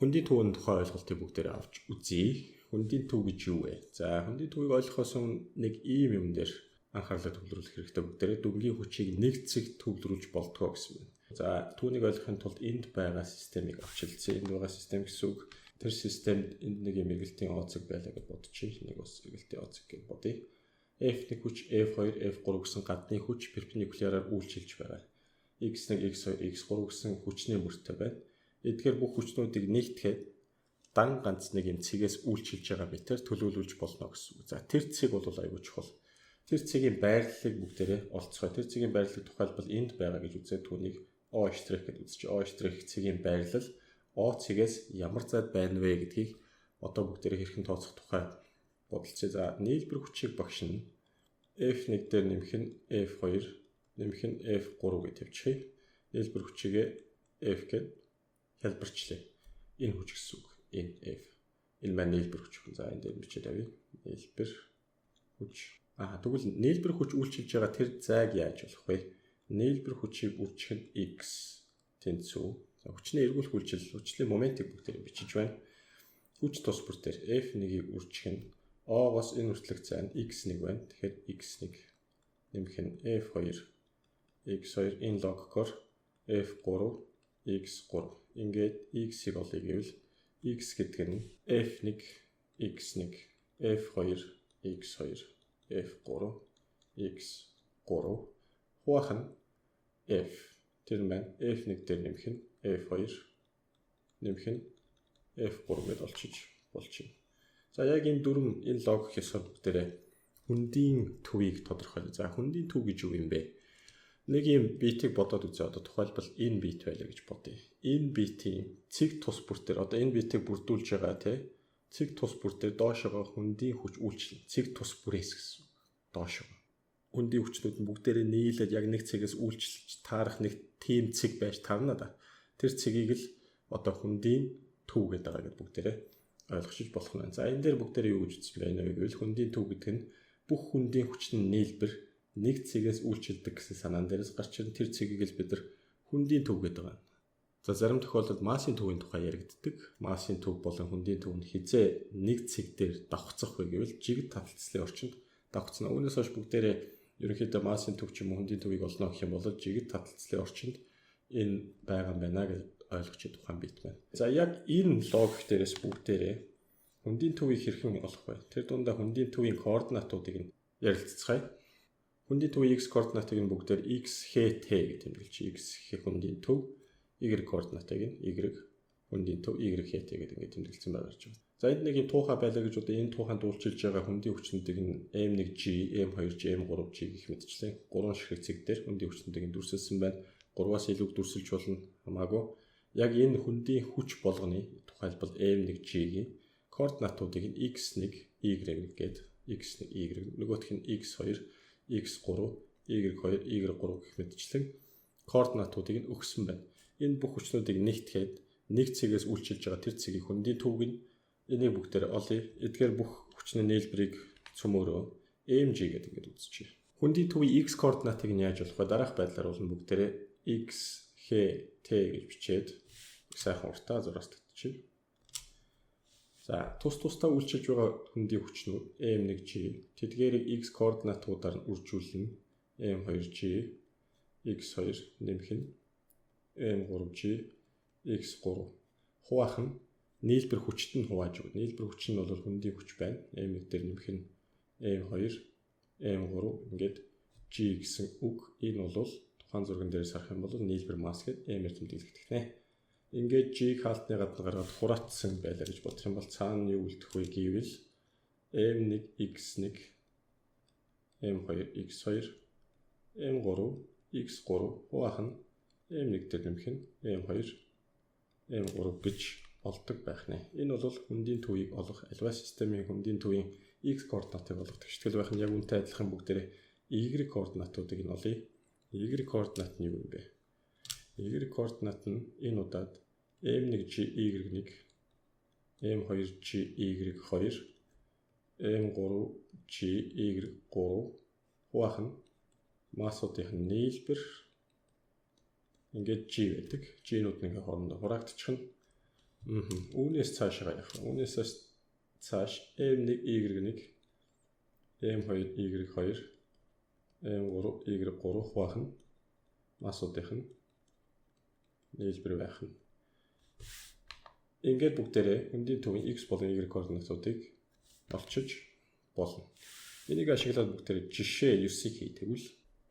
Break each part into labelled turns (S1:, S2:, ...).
S1: Хүндийн түүний тухай ойлголтыг бүгдээрээ авч үзье. Хүндийн төв гэж юу вэ? За хүндийн төвийг ойлгохоос өмнө нэг ийм юм дээр анхаарлаа төвлөрүүлэх хэрэгтэй бүгдээрээ дүнгийн хүчийг нэг цэг төвлөрүүлж болдгоо гэсэн байна. За түүнийг ойлгохын тулд энд байгаа системийг авч хэлцээ. Энд байгаа систем гэсэн үг тэр системд энд нэг юм эргэлтийн оцог байлаа гэж бодчих. Нэг ус эргэлтийн оцог гэж бодъё. F1 хүч, F2, F3 гэсэн гадны хүч перпендикуляраар үйлчилж байгаа. X1, X2, X3 гэсэн хүчний мөртэй байна. Эдгээр бүх хүчнүүдийг нийтгээд дан ганц нэг юм цэгээс үйлчилж байгаа мэтэр төлөөлүүлж болно гэсэн үг. За тэр цэг бол аюул чухал. Тэр цэгийн байрлалыг бүгдээрээ олцгоо. Тэр цэгийн байрлалыг тухайлбал энд байгаа гэж үзээд түүнийг O' гэж үзчих. O' цэгийн байрлал O цэгээс ямар зайд байна вэ гэдгийг одоо бүгдээрээ хэрхэн тооцох тухай бодолцоо. За нийлбэр хүчийг багшина F1 дээр нэмэх нь F2, нэмэх нь F3 гэж тавьчихъя. Нийлбэр хүчигээ F гэд хэлбэрчлээ. Энэ хүч гэсэн үг. Энэ F. Энэ маань нийлбэр хүч. За энэ дээр бичээд авъя. Нийлбэр хүч. Тэгвэл нийлбэр хүч үйлчилж байгаа тэр зайг яаж болох вэ? Нийлбэр хүчийг үржих нь X тэнцүү. За хүчний эргүүлэх үйлчил, хүчлийн моментийг бүгдээр бичиж байна. Хүч тус бүр дээр F1-ийг үржих нь O-гоос энэ үртлэх зай нь X1 байна. Тэгэхээр X1 нэмэх нь F2, X2 энэ логикоор F3, X3. Ингээд X-ийг олъё гэвэл X гэдэг нь F1, X1, F2, X2, F3, X3 хуваах нь F. Тэр маань F1 дээр нэмэх нь F2, нэмэх нь F3 гэдээ олчиж болчихно. За яг энэ дөрвөн энэ логик ёсоор бүгдээрээ хүндийн төвийг тодорхойлъё. За хүндийн төв гэж юу юм бэ? Нэг юм битийг бодоод үзье. Одоо тухайлбал энэ бит байлаа гэж бодъё. Энэ битийн цэг тус бүр дээр одоо энэ битийг бүрдүүлж байгаа цэг тус бүр дээр доошогоо хүндийн хүч үйлчлэн. Цэг тус бүрээс гэсэн. Доошогоо. Хүндийн хүчнүүд нь бүгдээрээ нийлээд яг нэг цэгээс үйлчлж таарах нэг тим цэг байж таарна да. Тэр цэгийг л одоо хүндийн төв гэдэг байгаа гэдэг бүгдээрээ ойлгож болох нь. За энэ дээр бүгдээрээ юу гэж үзсэн байна вэ гэвэл хүндийн төв гэдэг нь бүх хүндийн хүчний нийлбэр нэг цэгээс үйлчилдэг гэсэн санаан дээрээс гарч ирэн тэр цэгийг л бид нар хүндийн төв гэдэг байгаа. За зарим тохиолдолд массын төвийн тухай яригддаг. Массын төв болон хүндийн төв нь хизээ нэг цэг дээр давхцах вэ гэвэл жигд таталцлын орчинд давхцна. Үүнээс хойш бүгдээрээ ерөнхийдөө массын төв ч юм уу хүндийн төвийг олно гэх юм бол жигд таталцлын орчинд энэ байгаа юм байна гэж ойлгож тухайн бит байна. За яг энэ логик дээрээс бүгдээрээ хүндийн төвийг хэрхэн олох вэ? Тэр дундаа хүндийн төвийн координатуудыг нь ярилцгаая. Хүндийн төвийн x координатыг нь бүгдээр x х t гэж тэмдэглэж x х хүндийн төв, y координатыг нь y хүндийн төв y х t гэдэг ингээд тэмдэглэсэн байгаа гэж байна. За энд нэг юм туухай байлаа гэж одоо энэ тууханд уулчилж байгаа хүндийн хүчнүүдийг нь m1g, m2g, m3g гэх мэтчлэн гурван ширхэг цэг дээр хүндийн хүчнүүдийг нь дүрсэлсэн байна. 3-аас илүү дүрсэлж болно хамаагүй. Яг энэ хүндийн хүч болгоны тухайлбал m1g-ийн координатуудыг нь x1, y1 гээд x1, y нөгөөх нь x2, x3, y2, y3 гэх мэтчлэн координатуудыг нь өгсөн байна. Энэ бүх хүчнүүдийг нэгтгэхэд нэг цэгээс үйлчилж байгаа тэр цэгийн хүндийн төвг нь энийг бүгдээр олъё. Эдгээр бүх хүчний нийлбэрийг цөмөөрөө mg гэдэг ингээд үзчихье. Хүндийн төвийн x координатыг нь яаж олох вэ? Дараах байдлаар бол бүгдээрээ x х t гэж бичээд сайхан уртаа зураас татчихъя. За тус-тусдаа үйлчилж байгаа хүндийн хүчнүүд m1g тэдгээрийг x координатуудаар нь үржүүлнэ. m2g x2 нэмэх нь m3g x3 хуваах нь нийлбэр хүчт нь хувааж өгнө. Нийлбэр хүч нь бол хүндийн хүч байна. m1 дээр нэмэх нь m2 m3 ингээд g гэсэн үг. Энэ бол тухайн зурган дээр сарах юм бол нийлбэр масс гэдэг m-ээр тэмдэглэгдэх нэ. Ингээд g хаалтны гадна гаргаад хураацсан байлаа гэж бодох юм бол цаана юу үлдэх вэ гэвэл m1 x1 m2 x2 m3 x3 хуваах нь m1 дээр нэмэх нь m2 m3 гэж олдог байх нэ. Энэ бол хүндийн төвийг олох альва системийн хүндийн төвийн x координатыг олох тэгштгэл байх нь яг үнтэй адилхан бүгдээрээ y координатуудыг нь олъё. Y координат нь юу юм бэ? Y координат нь энэ удаад m1g y1 m2g y2 m3g y3 хуваах нь массуудын нийлбэр ингээд g байдаг. G-нууд нэг хоорондоо хураагдчих нь Үүнээс цаашаа явах. Үүнээс цааш m1 y1 m2 y2 m3 y3 хуваах нь массуудынх нь нийлбэр байх нь. Ингээд бүгдээрээ хүндийн төвийн x болон y координатуудыг олчиж болно. Энийг ашиглаад бүгдээрээ жишээ 9-ийг хийтэгвэл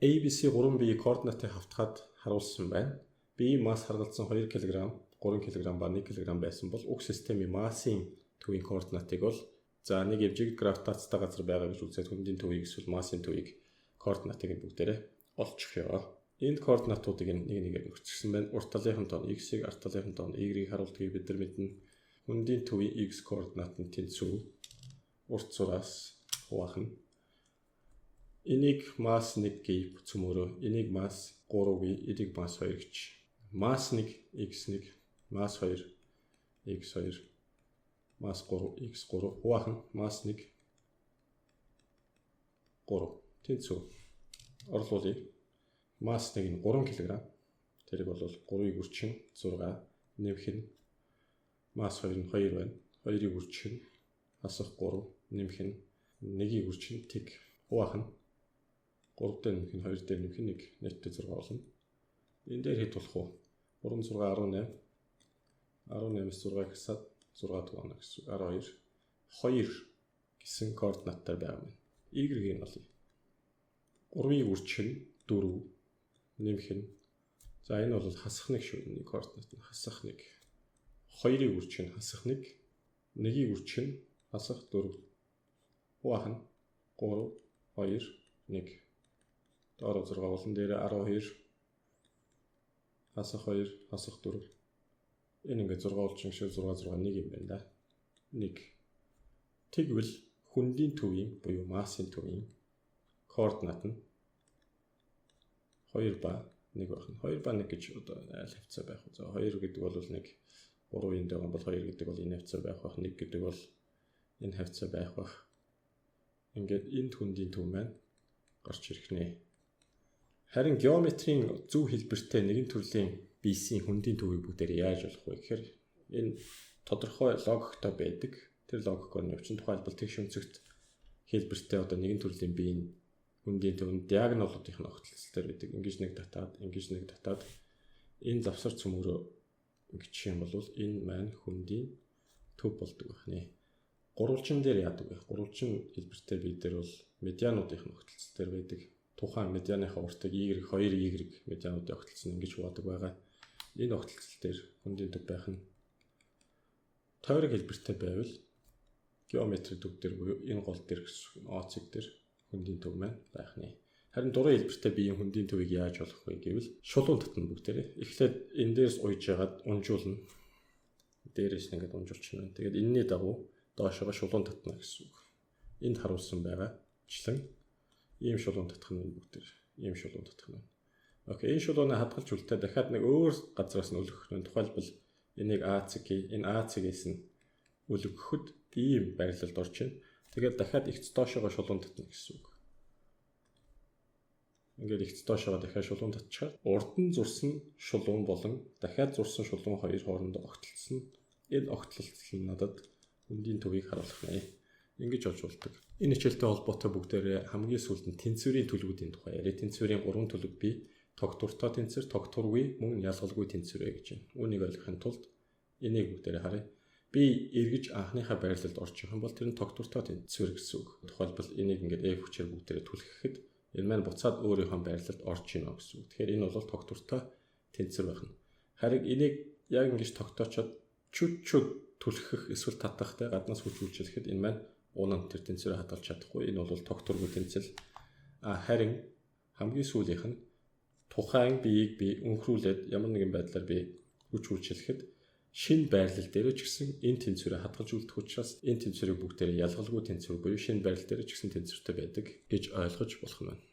S1: ABC 3B координатыг хавтгаад харуулсан байна. B масс харгалзсан 2 кг, 3 кг ба 1 кг байсан бол уг системийн массын төвийн координатыг бол за нэг явжиг гравитацтай газар байгаа гэж үзээд хүндийн төвийг эсвэл массын төвийг координатыг бүгдээрээ олчих ёо. Энэ координатуудыг нэг нэгээр нөхцөлсөн байна. Урт талынхан тоон x-ийг, арт талынхан тоон y-ийг харуулдгийг бид нар мэднэ. Хүндийн төвийн x координат нь тэнцүү урт зураас хуваах нь. Энийг масс 1 гээ цөмөрөө, энийг масс 3 гээ, энийг масс 2 гэж. Масс 1 x1, масс 2 x2, масс 3 x3 хуваах нь масс 1 3 тэнцүү. Орлуулъя. Масс 1 нь 3 кг. Тэрийг бол 3-ыг үрчин 6 нэмэх нь масс 2 нь 2 байна. 2-ыг үрчин хасах 3 нэмэх нь 1-ийг үрчин тэг хуваах нь 3 дээр нэмэх нь 2 дээр нэмэх нь 1 нийтдээ 6 болно. Энэ дээр хэд болох вэ? 3 6 18 18-с 6 гэсаад 6 дугаарна гэсэн 12 2 гэсэн координатаар байгаа юм. Y-ийг олъё. 3-ыг үрчин 4 нэмэх нь за энэ бол хасах 1 шүү. Энэ координат нь хасах 1. 2-ыг үрчин хасах 1, 1-ийг үрчин хасах 4. Хуваах нь 3 2 1. Доор 6 болон дээр 12 хасах 2 хасах 4. Энэ ингээд 6 болчихсон шүү. 6 6 1 юм байна да. 1. Тэгвэл хүндийн төвийн буюу массын төвийн координат нь 2 ба 1 байх нь. 2 ба 1 гэж одоо айл хавцаа байх. За 2 гэдэг бол 1, 3 энэ дээгүүр бол 2 гэдэг бол энэ хавцаа байх бах. 1 гэдэг бол энэ хавцаа байх бах. Ингээд энд хүндийн төв маань гарч ирэх нэ. Харин геометрийн зөв хэлбэртэй нэгэн төрлийн BC-ийн хүндийн төвийг бүгдээр яаж олох вэ гэхээр энэ тодорхой логиктой байдаг. Тэр логикоор нь явчин тухайлбал тэгш өнцөгт хэлбэртэй одоо нэгэн төрлийн биеийн хүндийн төвөнд диагоналуудын огтлцол төр байдаг. Ингэж нэг татаад энэ завсар цөмөрөө ингэж юм бол энэ маань хүндийн төв болдог байна. Гурвалжин дээр яадаг вэ? Гурвалжин хэлбэртэй бие дээр бол медиануудын огтлцол төр байдаг. Тухайн медианыхаа уртыг y 2y медиануудын огтлцол ингэж хувадаг байгаа. Энэ огтлцол дээр хүндийн төв байх нь тойрог хэлбэртэй байвал геометри төв дээр буюу энэ гол дээр гэсэн оцэг дээр хүндийн төв маань байх нэ. Харин дурын хэлбэртэй биеийн хүндийн төвийг яаж олох вэ гэвэл шулуун татна бүгдээрээ. Эхлээд энэ дээрс уйж ягаад унжуулна. Дээрээс нь ингээд унжуулчихна. Тэгээд энэний дагуу доошоо шулуун татна гэсэн үг. Энд харуулсан байгаачлан ийм шулуун татах нь бүгдээр ийм шулуун татах нь. Окей, энэ шулуунаа хадгалж үлдээ дахиад нэг өөр газраас нь өлгөх нь. Тухайлбал энийг АЦ гээ, энэ АЦ-гээс нь өлгөхөд ийм байрлалд орж ийн. Тэгээд дахиад ихц доошоо шулуун татна гэсэн үг. Ингээд ихц доошоо дахиад шулуун татчихаар урд нь зурсан шулуун болон дахиад зурсан шулуун хоёр хоорондоо огтлцсон. Энэ огтлцол нь надад хүндийн төвийг харуулах нэ. Ингэж олж болдог. Энэ хичээлтэй холбоотой бүгдээрээ хамгийн сүүлд нь тэнцвэрийн төлөвүүдийн тухай яриа. Тэнцвэрийн 3 төлөв бий. Тогтвортой тэнцвэр, тогтворгүй, мөн ялгалгүй тэнцвэр гэж байна. Үүнийг ойлгохын тулд энийг бүгдээрээ харъя. Би эргэж анхныхаа байрлалд орчих юм бол тэр нь тогтвортой тэнцвэр гэсэн үг. Тухайлбал энийг ингээд F хүчээр бүгдээрээ түлхэхэд энэ маань буцаад өөрийнхөө байрлалд орж ийнө гэсэн үг. Тэгэхээр энэ бол тогтвортой тэнцвэр байна. Харин энийг яг ингэж тогтоочоод чүд түлхэх эсвэл татахтай гаднаас хүч үйлчлэхэд энэ маань унан тэр тэнцвэрээ хадгалж чадахгүй. Энэ бол тогтворгүй тэнцэл. Харин хамгийн сүүлийнх нь тухайн биеийг би өнхрүүлээд ямар нэгэн байдлаар би хүч үйлчлэхэд шинэ байрлал дээр ч гэсэн энэ тэнцвэрээ хадгалж үлдэх учраас энэ тэнцвэрийг бүгдээрээ ялгалгүй тэнцвэр буюу шинэ байрлал дээр ч гэсэн тэнцвэртэй байдаг гэж ойлгож болох нь байна.